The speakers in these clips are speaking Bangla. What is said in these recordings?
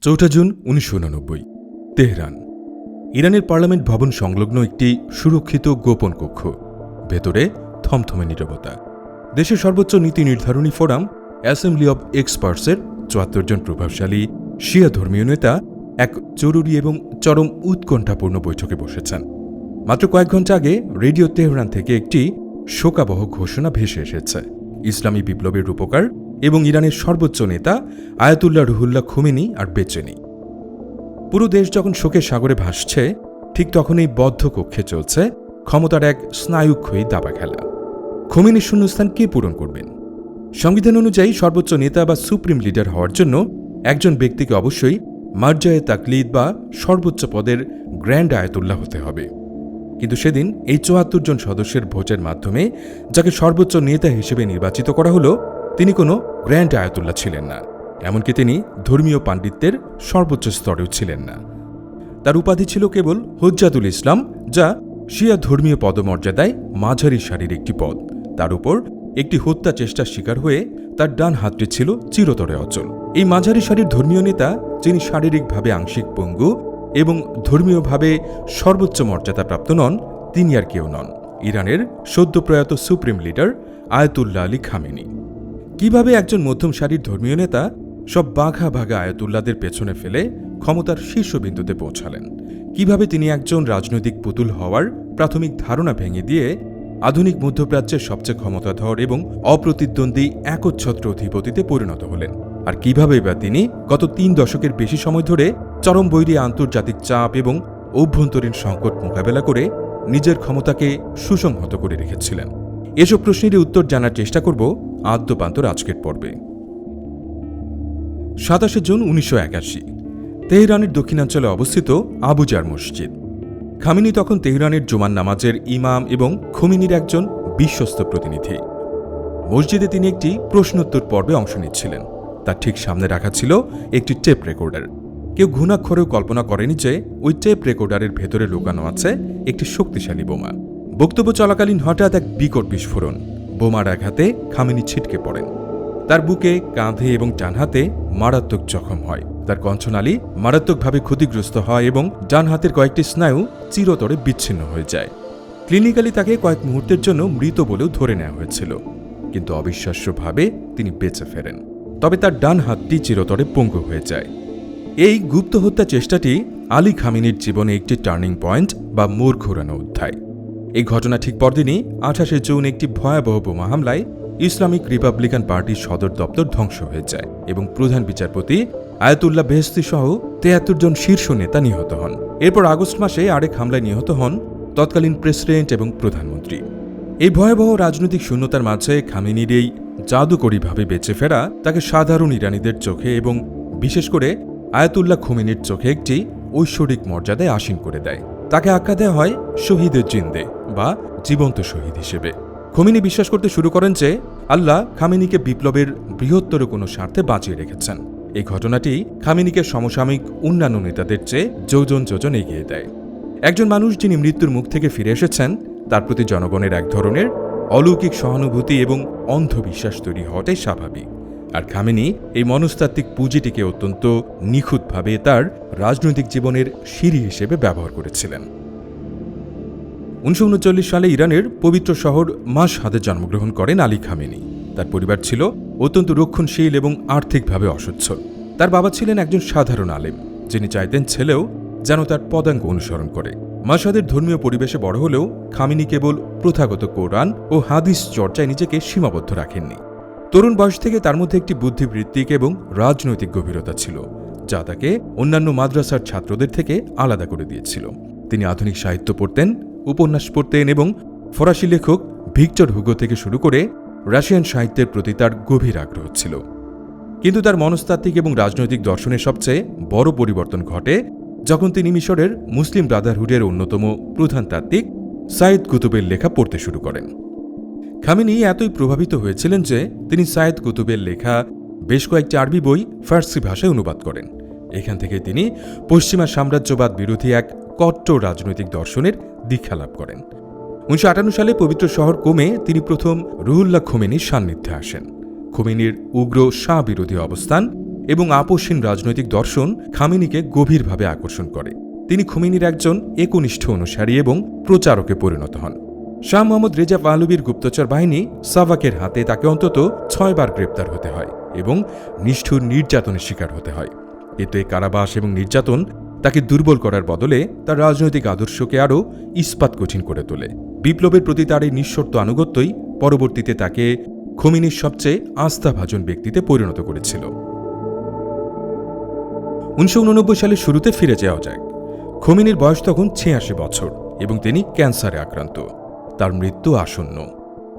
4 জুন 1989 তেহরান। ইরানের পার্লামেন্ট ভবন সংলগ্ন একটি সুরক্ষিত গোপন কক্ষ। ভেতরে থমথমে নীরবতা। দেশের সর্বোচ্চ নীতি নির্ধারণী ফোরাম অ্যাসেম্বলি অব এক্সপার্টসের 74 জন প্রভাবশালী শিয়া ধর্মীয় নেতা এক জরুরি এবং চরম উৎকণ্ঠাপূর্ণ বৈঠকে বসেছেন। মাত্র কয়েক ঘণ্টা আগে রেডিও তেহরান থেকে একটি শোকাবহ ঘোষণা ভেসে এসেছে। ইসলামী বিপ্লবের রূপকার এবং ইরানের সর্বোচ্চ নেতা আয়াতুল্লাহ রুহুল্লাহ খোমেনি আর বেঁচে নেই। পুরো দেশ যখন শোকের সাগরে ভাসছে, ঠিক তখনই বদ্ধ কক্ষে চলছে ক্ষমতার এক স্নায়ুক্ষয়ী দাবা খেলা। খোমেনির শূন্যস্থান কে পূরণ করবেন? সংবিধান অনুযায়ী সর্বোচ্চ নেতা বা সুপ্রিম লিডার হওয়ার জন্য একজন ব্যক্তিকে অবশ্যই মার্জায়ে তাকলিদ বা সর্বোচ্চ পদের গ্র্যান্ড আয়াতুল্লাহ হতে হবে। কিন্তু সেদিন এই 74 জন সদস্যের ভোটের মাধ্যমে যাকে সর্বোচ্চ নেতা হিসেবে নির্বাচিত করা হলো, তিনি কোনো গ্র্যান্ড আয়াতুল্লাহ ছিলেন না। এমনকি তিনি ধর্মীয় পাণ্ডিত্যের সর্বোচ্চ স্তরেও ছিলেন না। তার উপাধি ছিল কেবল হুজ্জাতুল ইসলাম, যা শিয়া ধর্মীয় পদমর্যাদায় মাঝারি সারির একটি পদ। তার উপর একটি হত্যা চেষ্টার শিকার হয়ে তার ডান হাতটি ছিল চিরতরে অচল। এই মাঝারি সারির ধর্মীয় নেতা, যিনি শারীরিকভাবে আংশিক পঙ্গু এবং ধর্মীয়ভাবে সর্বোচ্চ মর্যাদাপ্রাপ্ত নন, তিনি আর কেউ নন, ইরানের সদ্যপ্রয়াত supreme leader Ayatollah Ali Khamenei. কিভাবে একজন মধ্যম সারির ধর্মীয় নেতা সব বাঘা বাঘা আয়াতুল্লাহদের পেছনে ফেলে ক্ষমতার শীর্ষবিন্দুতে পৌঁছালেন? কিভাবে তিনি একজন রাজনৈতিক পুতুল হওয়ার প্রাথমিক ধারণা ভেঙে দিয়ে আধুনিক মধ্যপ্রাচ্যের সবচেয়ে ক্ষমতাধর এবং অপ্রতিদ্বন্দ্বী একচ্ছত্র অধিপতিতে পরিণত হলেন? আর কিভাবে বা তিনি গত 3 দশকের বেশি সময় ধরে চরম বৈরী আন্তর্জাতিক চাপ এবং অভ্যন্তরীণ সংকট মোকাবেলা করে নিজের ক্ষমতাকে সুসংহত করে রেখেছিলেন? এসব প্রশ্নেরই উত্তর জানার চেষ্টা করব আদ্যপান্তর আজকের পর্বে। 27 জুন 1981 তেহরানের দক্ষিণাঞ্চলে অবস্থিত আবুজার মসজিদ। খামেনি তখন তেহরানের জুমার নামাজের ইমাম এবং খোমেনির একজন বিশ্বস্ত প্রতিনিধি। মসজিদে তিনি একটি প্রশ্নোত্তর পর্বে অংশ নিচ্ছিলেন। তার ঠিক সামনে রাখা ছিল একটি টেপ রেকর্ডার। কেউ ঘুণাক্ষরেও কল্পনা করেনি যে ওই টেপ রেকর্ডারের ভেতরে লুকানো আছে একটি শক্তিশালী বোমা। বক্তব্য চলাকালীন হঠাৎ এক বিকট বিস্ফোরণ। বোমার আঘাতে খামেনি ছিটকে পড়েন। তার বুকে, কাঁধে এবং ডান হাতে মারাত্মক জখম হয়। তার কণ্ঠনালী মারাত্মকভাবে ক্ষতিগ্রস্ত হয় এবং ডান হাতের কয়েকটি স্নায়ু চিরতরে বিচ্ছিন্ন হয়ে যায়। ক্লিনিক্যালি তাকে কয়েক মুহূর্তের জন্য মৃত বলেও ধরে নেওয়া হয়েছিল, কিন্তু অবিশ্বাস্যভাবে তিনি বেঁচে ফেরেন। তবে তার ডান হাতটি চিরতরে পঙ্গু হয়ে যায়। এই গুপ্ত হত্যা চেষ্টাটি আলী খামেনির জীবনে একটি টার্নিং পয়েন্ট বা মোড় ঘোরানো অধ্যায়। এই ঘটনা ঠিক পরদিনই 28 জুন একটি ভয়াবহ বোমা হামলায় ইসলামিক রিপাবলিকান পার্টির সদর দপ্তর ধ্বংস হয়ে যায় এবং প্রধান বিচারপতি আয়াতুল্লাহ বেহেশতি সহ 73 জন শীর্ষ নেতা নিহত হন। এরপর আগস্ট মাসে আরেক হামলায় নিহত হন তৎকালীন প্রেসিডেন্ট এবং প্রধানমন্ত্রী। এই ভয়াবহ রাজনৈতিক শূন্যতার মাঝে খামেনির এই জাদুকরীভাবে বেঁচে ফেরা তাকে সাধারণ ইরানিদের চোখে এবং বিশেষ করে আয়াতুল্লাহ খোমেনির চোখে একটি ঐশ্বরিক মর্যাদায় আসীন করে দেয়। তাকে আখ্যা দেওয়া হয় শহীদের জিন্দে বা জীবন্ত শহীদ হিসেবে। খোমেনি বিশ্বাস করতে শুরু করেন যে আল্লাহ খামেনিকে বিপ্লবের বৃহত্তর কোনো স্বার্থে বাঁচিয়ে রেখেছেন। এই ঘটনাটি খামেনিকে সমসাময়িক অন্যান্য নেতাদের চেয়ে যোজন যোজন এগিয়ে দেয়। একজন মানুষ যিনি মৃত্যুর মুখ থেকে ফিরে এসেছেন, তার প্রতি জনগণের এক ধরনের অলৌকিক সহানুভূতি এবং অন্ধবিশ্বাস তৈরি হওয়াটাই স্বাভাবিক। আর খামেনি এই মনস্তাত্ত্বিক পুঁজিটিকে অত্যন্ত নিখুঁতভাবে তার রাজনৈতিক জীবনের সিঁড়ি হিসেবে ব্যবহার করেছিলেন। 1939 সালে ইরানের পবিত্র শহর মাশহাদে জন্মগ্রহণ করেন আলী খামেনি। তার পরিবার ছিল অত্যন্ত রক্ষণশীল এবং আর্থিকভাবে অসচ্ছল। তার বাবা ছিলেন একজন সাধারণ আলেম, যিনি চাইতেন ছেলেও যেন তার পদাঙ্ক অনুসরণ করে। মাশহাদের ধর্মীয় পরিবেশে বড় হলেও খামেনি কেবল প্রথাগত কোরআন ও হাদিস চর্চায় নিজেকে সীমাবদ্ধ রাখেননি। তরুণ বয়স থেকে তার মধ্যে একটি বুদ্ধিবৃত্তিক এবং রাজনৈতিক গভীরতা ছিল, যা তাকে অন্যান্য মাদ্রাসার ছাত্রদের থেকে আলাদা করে দিয়েছিল। তিনি আধুনিক সাহিত্য পড়তেন, উপন্যাস পড়তেন এবং ফরাসি লেখক ভিক্টর হুগো থেকে শুরু করে রাশিয়ান সাহিত্যের প্রতি তার গভীর আগ্রহ ছিল। কিন্তু তার মনস্তাত্ত্বিক এবং রাজনৈতিক দর্শনের সবচেয়ে বড় পরিবর্তন ঘটে যখন তিনি মিশরের মুসলিম ব্রাদারহুডের অন্যতম প্রধান তাত্ত্বিক সাইয়েদ কুতুবের লেখা পড়তে শুরু করেন। খামেনি এতই প্রভাবিত হয়েছিলেন যে তিনি সাইয়েদ কুতুবের লেখা বেশ কয়েকটি আরবি বই ফার্সি ভাষায় অনুবাদ করেন। এখান থেকে তিনি পশ্চিমা সাম্রাজ্যবাদ বিরোধী এক কট্টর রাজনৈতিক দর্শনের দীক্ষা লাভ করেন। 1958 সালে পবিত্র শহর কোমে তিনি প্রথম রুহুল্লাহ খোমেনির সান্নিধ্যে আসেন। খোমেনির উগ্র শাহ বিরোধী অবস্থান এবং আপোষহীন রাজনৈতিক দর্শন খামেনিকে গভীরভাবে আকর্ষণ করে। তিনি খোমেনির একজন একনিষ্ঠ অনুসারী এবং প্রচারকে পরিণত হন। শাহ মোহাম্মদ রেজা পাহলভির গুপ্তচর বাহিনী সাভাকের হাতে তাকে অন্তত 6 বার গ্রেপ্তার হতে হয় এবং নিষ্ঠুর নির্যাতনের শিকার হতে হয়। কিন্তু এই কারাবাস এবং নির্যাতন তাকে দুর্বল করার বদলে তার রাজনৈতিক আদর্শকে আরও ইস্পাত কঠিন করে তোলে। বিপ্লবের প্রতি তার এই নিঃশর্ত আনুগত্যই পরবর্তীতে তাকে খোমেনির সবচেয়ে আস্থাভাজন ব্যক্তিতে পরিণত করেছিল। 1989 সালের শুরুতে ফিরে যাওয়া যাক। খোমেনির বয়স তখন 86 বছর এবং তিনি ক্যান্সারে আক্রান্ত। তার মৃত্যু আসন্ন।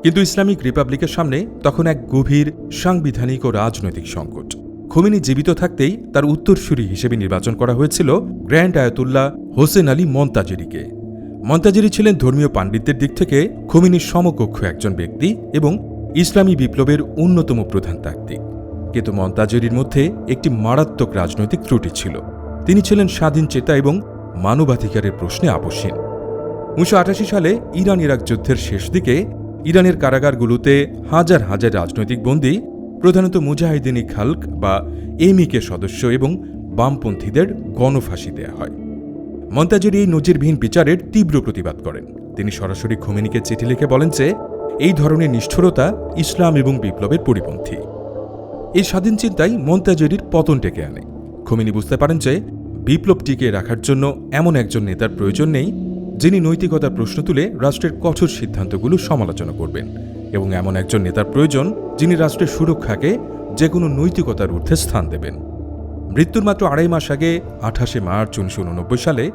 কিন্তু ইসলামিক রিপাবলিকের সামনে তখন এক গভীর সাংবিধানিক ও রাজনৈতিক সংকট। খোমেনি জীবিত থাকতেই তার উত্তরসূরি হিসেবে নির্বাচন করা হয়েছিল গ্র্যান্ড আয়াতুল্লাহ হোসেন আলী মন্তাজেরিকে। মন্তাজেরি ছিলেন ধর্মীয় পাণ্ডিত্যের দিক থেকে খোমেনির সমকক্ষ একজন ব্যক্তি এবং ইসলামী বিপ্লবের অন্যতম প্রধান তাত্ত্বিক। কিন্তু মন্তাজেরির মধ্যে একটি মারাত্মক রাজনৈতিক ত্রুটি ছিল। তিনি ছিলেন স্বাধীন চেতা এবং মানবাধিকারের প্রশ্নে আপোষহীন। 1988 সালে ইরান ইরাক যুদ্ধের শেষ দিকে ইরানের কারাগারগুলোতে হাজার হাজার রাজনৈতিক বন্দী, প্রধানত মুজাহিদিন খালক বা এমইকে সদস্য এবং বামপন্থীদের গণফাঁসি দেয়া হয়। মন্তাজেরি এই নজিরবিহীন বিচারের তীব্র প্রতিবাদ করেন। তিনি সরাসরি খোমেনিকে চিঠি লিখে বলেন যে এই ধরনের নিষ্ঠুরতা ইসলাম এবং বিপ্লবের পরিপন্থী। এই স্বাধীন চিন্তাই মন্তাজেরির পতন ডেকে আনে। খোমেনি বুঝতে পারেন যে বিপ্লব টিকিয়ে রাখার জন্য এমন একজন নেতার প্রয়োজন নেই যিনি নৈতিকতার প্রশ্ন তুলে রাষ্ট্রের কঠোর সিদ্ধান্তগুলো সমালোচনা করবেন, এবং এমন একজন নেতার প্রয়োজন যিনি রাষ্ট্রের সুরক্ষাকে যে কোনো নৈতিকতার ঊর্ধ্বে স্থান দেবেন। মৃত্যুর মাত্র 2.5 মাস আগে 28 মার্চ 1989 সালে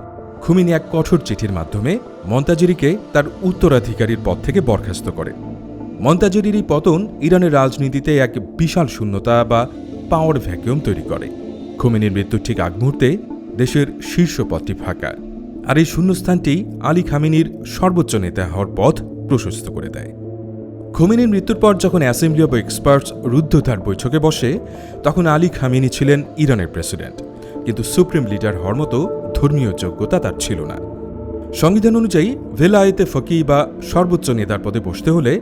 খোমেনি এক কঠোর চিঠির মাধ্যমে মন্তাজেরিকে তার উত্তরাধিকারীর পদ থেকে বরখাস্ত করেন। মন্তাজেরির এই পতন ইরানের রাজনীতিতে এক বিশাল শূন্যতা বা পাওয়ার ভ্যাকুয়াম তৈরি করে। খোমেনির মৃত্যুর ঠিক আগ মুহূর্তে দেশের শীর্ষ পদটি ফাঁকা, আর এই শূন্যস্থানটি আলী খামেনির সর্বোচ্চ নেতা হওয়ার পথ প্রশস্ত করে দেয়। খোমেনির মৃত্যুর পর যখন অ্যাসেম্বলি অব এক্সপার্টস রুদ্ধদ্বার বৈঠকে বসে, তখন আলী খামেনি ছিলেন ইরানের প্রেসিডেন্ট, কিন্তু সুপ্রিম লিডার হওয়ার মতো ধর্মীয় যোগ্যতা তার ছিল না। সংবিধান অনুযায়ী ভেলায়েতে ফকি বা সর্বোচ্চ নেতার পদে বসতে হলে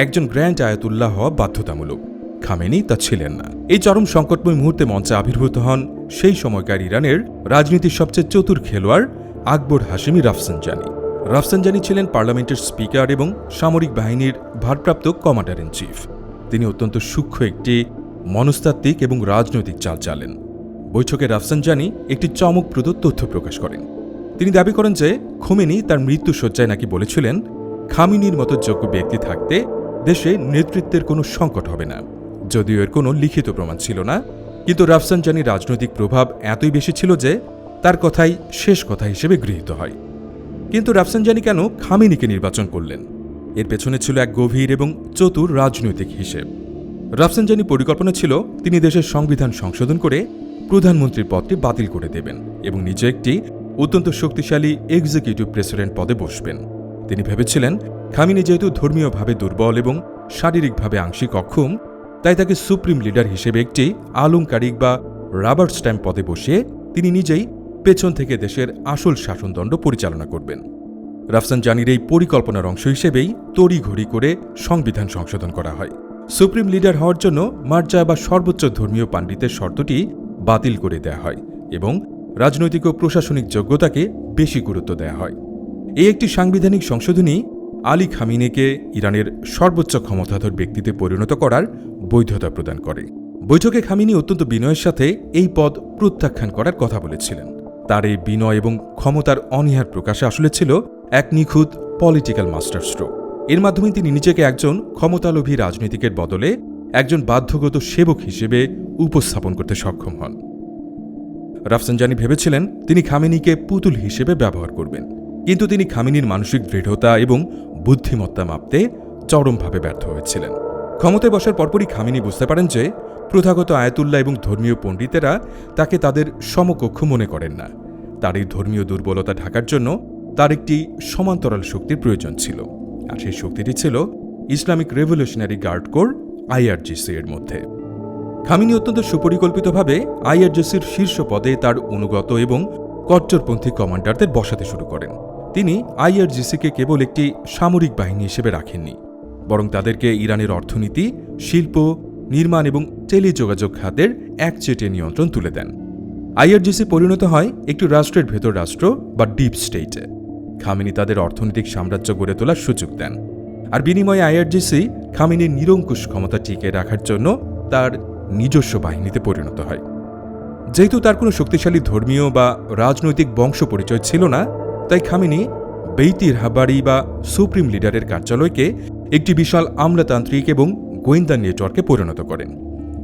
একজন গ্র্যান্ড আয়াতুল্লাহ হওয়া বাধ্যতামূলক। খামেনি তা ছিলেন না। এই চরম সংকটময় মুহূর্তে মঞ্চে আবির্ভূত হন সেই সময়কার ইরানের রাজনীতির সবচেয়ে চতুর খেলোয়াড় আকবর হাশেমি রাফসানজানি। রাফসানজানি ছিলেন পার্লামেন্টের স্পিকার এবং সামরিক বাহিনীর ভারপ্রাপ্ত কমান্ডার ইন চিফ। তিনি অত্যন্ত সূক্ষ্ম একটি মনস্তাত্ত্বিক এবং রাজনৈতিক চাল চালেন। বৈঠকে রাফসানজানি একটি চমকপ্রদ তথ্য প্রকাশ করেন। তিনি দাবি করেন যে খোমেনি তার মৃত্যুশয্যায় নাকি বলেছিলেন, খামেনির মতো যোগ্য ব্যক্তি থাকতে দেশে নেতৃত্বের কোনো সংকট হবে না। যদিও এর কোনো লিখিত প্রমাণ ছিল না, কিন্তু রাফসানজানির রাজনৈতিক প্রভাব এতই বেশি ছিল যে তার কথাই শেষ কথা হিসেবে গৃহীত হয়। কিন্তু রাফসানজানি কেন খামেনিকে নির্বাচন করলেন? এর পেছনে ছিল এক গভীর এবং চতুর রাজনৈতিক হিসেব। রাফসানজানি পরিকল্পনা ছিল তিনি দেশের সংবিধান সংশোধন করে প্রধানমন্ত্রীর পদটি বাতিল করে দেবেন এবং নিজে একটি অত্যন্ত শক্তিশালী এক্সিকিউটিভ প্রেসিডেন্ট পদে বসবেন। তিনি ভেবেছিলেন খামেনি যেহেতু ধর্মীয়ভাবে দুর্বল এবং শারীরিকভাবে আংশিক অক্ষম, তাই তাকে সুপ্রিম লিডার হিসেবে একটি আলংকারিক বা রাবার স্ট্যাম্প পদে বসিয়ে তিনি নিজেই পেছন থেকে দেশের আসল শাসনদণ্ড পরিচালনা করবেন। রাফসানজানির এই পরিকল্পনার অংশ হিসেবেই তড়িঘড়ি করে সংবিধান সংশোধন করা হয়। সুপ্রিম লিডার হওয়ার জন্য মার্জা বা সর্বোচ্চ ধর্মীয় পাণ্ডিত্যের শর্তটি বাতিল করে দেয়া হয় এবং রাজনৈতিক ও প্রশাসনিক যোগ্যতাকে বেশি গুরুত্ব দেয়া হয়। এই একটি সাংবিধানিক সংশোধনী আলী খামেনিকে ইরানের সর্বোচ্চ ক্ষমতাধর ব্যক্তিতে পরিণত করার বৈধতা প্রদান করে। বৈঠকে খামেনি অত্যন্ত বিনয়ের সাথে এই পদ প্রত্যাখ্যান করার কথা বলেছিলেন। তার এই বিনয় এবং ক্ষমতার অনীহার প্রকাশে আসলে ছিল এক নিখুঁত পলিটিক্যাল মাস্টার স্ট্রোক। এর মাধ্যমে তিনি নিজেকে একজন ক্ষমতালোভী রাজনীতিকের বদলে একজন বাধ্যগত সেবক হিসেবে উপস্থাপন করতে সক্ষম হন। রাফসানজানি ভেবেছিলেন তিনি খামেনিকে পুতুল হিসেবে ব্যবহার করবেন, কিন্তু তিনি খামেনির মানসিক দৃঢ়তা এবং বুদ্ধিমত্তা মাপতে চরমভাবে ব্যর্থ হয়েছিলেন। ক্ষমতায় বসার পরপরই খামেনি বুঝতে পারেন যে প্রথাগত আয়াতুল্লাহ এবং ধর্মীয় পণ্ডিতেরা তাকে তাদের সমকক্ষ মনে করেন না। তার এই ধর্মীয় দুর্বলতা ঢাকার জন্য তার একটি সমান্তরাল শক্তির প্রয়োজন ছিল, আর সেই শক্তিটি ছিল Islamic revolutionary guard corps IRGC এর মধ্যে। খামেনি অত্যন্ত সুপরিকল্পিতভাবে আইআরজিসির শীর্ষ পদে তার অনুগত এবং কট্টরপন্থী কমান্ডারদের বসাতে শুরু করেন। তিনি আইআরজিসিকে কেবল একটি সামরিক বাহিনী হিসেবে রাখেননি, বরং তাদেরকে ইরানের অর্থনীতি, শিল্প, নির্মাণ এবং টেলিযোগাযোগ খাতের একচেটিয়া নিয়ন্ত্রণ তুলে দেন। আইআরজিসি পরিণত হয় একটি রাষ্ট্রের ভেতর রাষ্ট্র বা ডিপ স্টেটে। খামেনি তাদের অর্থনৈতিক সাম্রাজ্য গড়ে তোলার সুযোগ দেন, আর বিনিময়ে আইআরজিসি খামেনির নিরঙ্কুশ ক্ষমতা টিকিয়ে রাখার জন্য তার নিজস্ব বাহিনীতে পরিণত হয়। যেহেতু তার কোনো শক্তিশালী ধর্মীয় বা রাজনৈতিক বংশ পরিচয় ছিল না, তাই খামেনি বেইতি রাহবারি বা সুপ্রিম লিডারের কার্যালয়কে একটি বিশাল আমলাতান্ত্রিক এবং গোয়েন্দা নেটওয়ার্কে পরিণত করেন।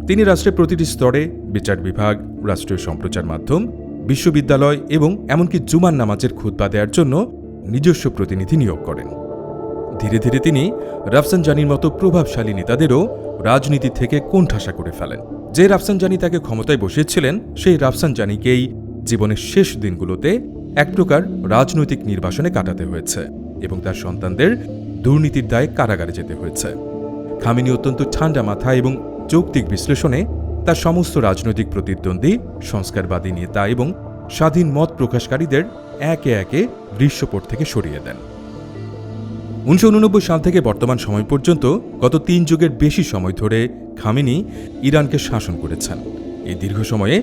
তিনি রাষ্ট্রের প্রতিটি স্তরে বিচার বিভাগ, রাষ্ট্রীয় সম্প্রচার মাধ্যম, বিশ্ববিদ্যালয় এবং এমনকি জুমার নামাজের খুতবা দেওয়ার জন্য নিজস্ব প্রতিনিধি নিয়োগ করেন। ধীরে ধীরে তিনি রাফসানজানির মতো প্রভাবশালী নেতাদেরও রাজনীতি থেকে কোণঠাসা করে ফেলেন। যে রাফসানজানি তাকে ক্ষমতায় বসিয়েছিলেন, সেই রাফসানজানিকেই জীবনের শেষ দিনগুলোতে এক প্রকার রাজনৈতিক নির্বাসনে কাটাতে হয়েছে এবং তার সন্তানদের দুর্নীতির দায়ে কারাগারে যেতে হয়েছে। খামেনি অত্যন্ত ঠান্ডা মাথা এবং যৌক্তিক বিশ্লেষণে তার সমস্ত রাজনৈতিক প্রতিদ্বন্দ্বী, সংস্কারবাদী নেতা এবং স্বাধীন মত প্রকাশকারীদের একে একে দৃশ্যপট থেকে সরিয়ে দেন। 1989 সাল থেকে বর্তমান সময় পর্যন্ত গত 3 যুগের বেশি সময় ধরে খামেনি ইরানকে শাসন করেছেন। এই দীর্ঘ সময়ে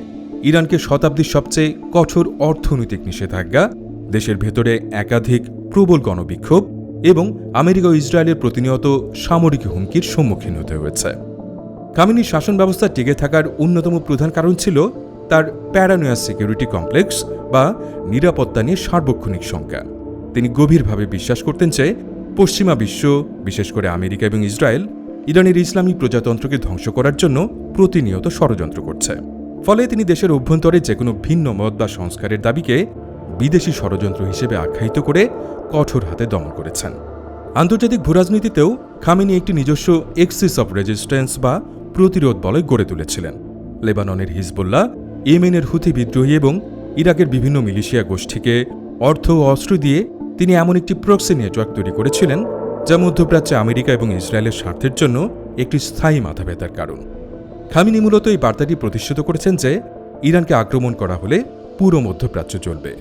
ইরানকে শতাব্দীর সবচেয়ে কঠোর অর্থনৈতিক নিষেধাজ্ঞা, দেশের ভেতরে একাধিক প্রবল গণবিক্ষোভ এবং আমেরিকা ও ইসরায়েলের প্রতিনিয়ত সামরিক হুমকির সম্মুখীন হতে হয়েছে। খামেনির শাসন ব্যবস্থা টিকে থাকার অন্যতম প্রধান কারণ ছিল তার প্যারানোয়া সিকিউরিটি কমপ্লেক্স বা নিরাপত্তা নিয়ে সার্বক্ষণিক শঙ্কা। তিনি গভীরভাবে বিশ্বাস করতেন যে পশ্চিমা বিশ্ব, বিশেষ করে আমেরিকা এবং ইসরায়েল, ইরানের ইসলামী প্রজাতন্ত্রকে ধ্বংস করার জন্য প্রতিনিয়ত ষড়যন্ত্র করছে। ফলে তিনি দেশের অভ্যন্তরে যে কোনো ভিন্ন মত বা সংস্কারের দাবিকে বিদেশি ষড়যন্ত্র হিসেবে আখ্যায়িত করে কঠোর হাতে দমন করেছেন। আন্তর্জাতিক ভূরাজনীতিতেও খামেনি একটি নিজস্ব এক্সিস অফ রেজিস্ট্যান্স বা প্রতিরোধ বলয় গড়ে তুলেছিলেন। লেবাননের হিজবুল্লাহ, ইয়েমেনের হুথি বিদ্রোহী এবং ইরাকের বিভিন্ন মিলিশিয়া গোষ্ঠীকে অর্থ ও অস্ত্র দিয়ে তিনি এমন একটি প্রক্সি নেটওয়ার্ক তৈরি করেছিলেন যা মধ্যপ্রাচ্যে আমেরিকা এবং ইসরায়েলের স্বার্থের জন্য একটি স্থায়ী মাথাব্যথার কারণ। খামেনি মূলত এই বার্তাটি প্রতিষ্ঠিত করেছেন যে ইরানকে আক্রমণ করা হলে পুরো মধ্যপ্রাচ্য জ্বলবে।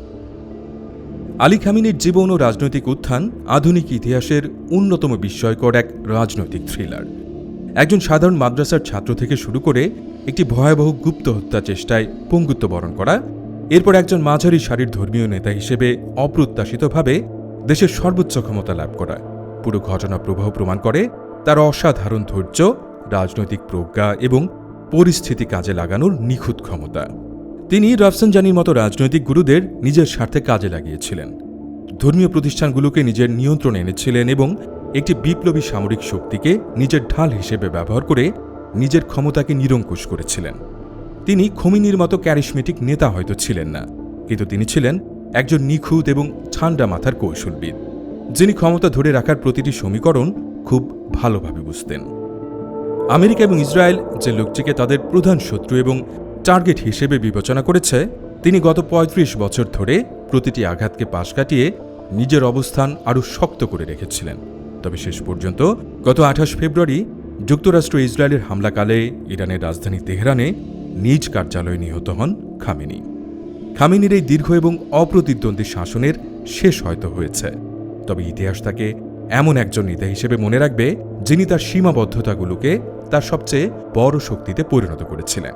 আলী খামেনির জীবন ও রাজনৈতিক উত্থান আধুনিক ইতিহাসের অন্যতম বিস্ময়কর এক রাজনৈতিক থ্রিলার। একজন সাধারণ মাদ্রাসার ছাত্র থেকে শুরু করে একটি ভয়াবহ গুপ্ত হত্যা চেষ্টায় পঙ্গুত্ব বরণ করা, এরপর একজন মাঝারি সারির ধর্মীয় নেতা হিসেবে অপ্রত্যাশিতভাবে দেশের সর্বোচ্চ ক্ষমতা লাভ করা, পুরো ঘটনা প্রবাহ প্রমাণ করে তার অসাধারণ ধৈর্য, রাজনৈতিক প্রজ্ঞা এবং পরিস্থিতি কাজে লাগানোর নিখুঁত ক্ষমতা। তিনি রাফসানজানির মতো রাজনৈতিক গুরুদের নিজের স্বার্থে কাজে লাগিয়েছিলেন, ধর্মীয় প্রতিষ্ঠানগুলোকে নিজের নিয়ন্ত্রণে এনেছিলেন এবং একটি বিপ্লবী সামরিক শক্তিকে নিজের ঢাল হিসেবে ব্যবহার করে নিজের ক্ষমতাকে নিরঙ্কুশ করেছিলেন। তিনি খোমেনির মতো ক্যারিশমেটিক নেতা হয়তো ছিলেন না, কিন্তু তিনি ছিলেন একজন নিখুঁত এবং ঠান্ডা মাথার কৌশলবিদ, যিনি ক্ষমতা ধরে রাখার প্রতিটি সমীকরণ খুব ভালোভাবে বুঝতেন। আমেরিকা এবং ইসরায়েল যে লোকটিকে তাদের প্রধান শত্রু এবং টার্গেট হিসেবে বিবেচনা করেছে, তিনি গত ৩৫ বছর ধরে প্রতিটি আঘাতকে পাশ কাটিয়ে নিজের অবস্থান আরও শক্ত করে রেখেছিলেন। তবে শেষ পর্যন্ত গত ২৮ ফেব্রুয়ারি যুক্তরাষ্ট্র ইসরায়েলের হামলাকালে ইরানের রাজধানী তেহরানে নিজ কার্যালয়ে নিহত হন খামেনি। খামেনির এই দীর্ঘ এবং অপ্রতিদ্বন্দ্বী শাসনের শেষ হয়তো হয়েছে, তবে ইতিহাস তাকে এমন একজন নেতা হিসেবে মনে রাখবে যিনি তার সীমাবদ্ধতাগুলোকে তার সবচেয়ে বড় শক্তিতে পরিণত করেছিলেন।